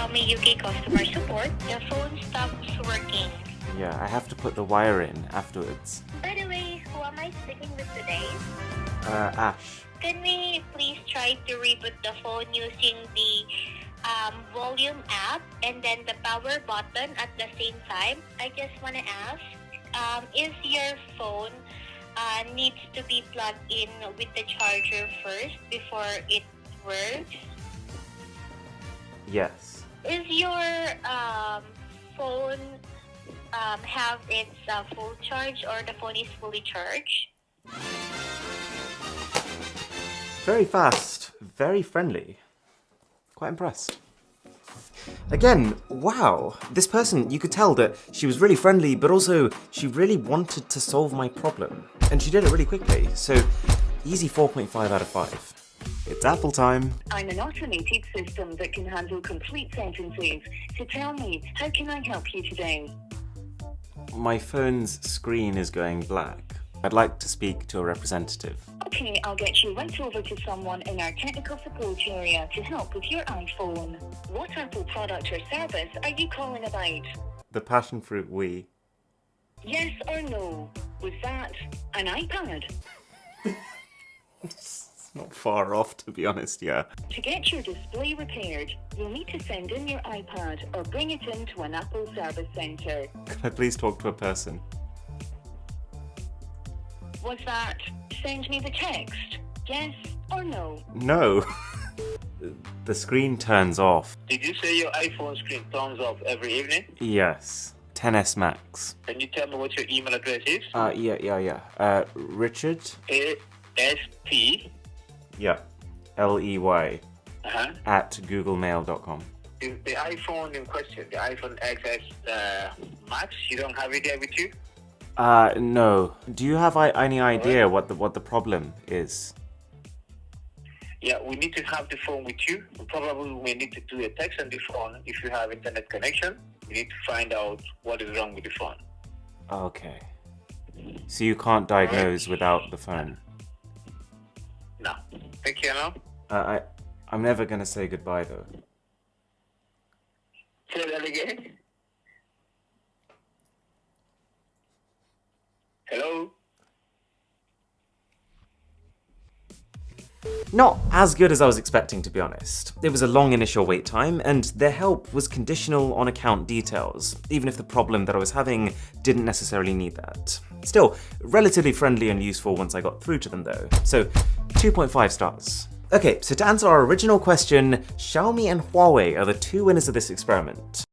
Xiaomi UK customer support. The phone stops working. Yeah, I have to put the wire in afterwards. By the way, who am I speaking with today? Ash. Can we please try to reboot the phone using the volume app and then the power button at the same time? I just want to ask, is your phone needs to be plugged in with the charger first before it works? Yes. Is your phone have its full charge, or the phone is fully charged? Very fast, very friendly. Quite impressed. Again, wow, this person, you could tell that she was really friendly, but also she really wanted to solve my problem. And she did it really quickly, so easy 4.5 out of 5. It's Apple time. I'm an automated system that can handle complete sentences. So tell me, how can I help you today? My phone's screen is going black. I'd like to speak to a representative. Okay, I'll get you right over to someone in our technical support area to help with your iPhone. What Apple product or service are you calling about? The passion fruit Wii. Yes or no? Was that an iPad? It's not far off, to be honest, yeah. To get your display repaired, you'll need to send in your iPad or bring it into an Apple service centre. Could I please talk to a person? Was that send me the text? Yes or no? No. The screen turns off. Did you say your iPhone screen turns off every evening? Yes. 10s Max. Can you tell me what your email address is? Yeah. Richard? ASP. Yeah. LEY. Uh-huh. At googlemail.com. Is the iPhone in question, the iPhone XS Max, you don't have it there with you? No. Do you have any idea what the problem is? Yeah, we need to have the phone with you. We probably may need to do a text on the phone if you have internet connection. We need to find out what is wrong with the phone. Okay. So you can't diagnose without the phone? No. Thank you now. I'm never gonna say goodbye though. Say that again. Hello? Not as good as I was expecting, to be honest. It was a long initial wait time, and their help was conditional on account details, even if the problem that I was having didn't necessarily need that. Still, relatively friendly and useful once I got through to them though, so 2.5 stars. Okay, so to answer our original question, Xiaomi and Huawei are the two winners of this experiment.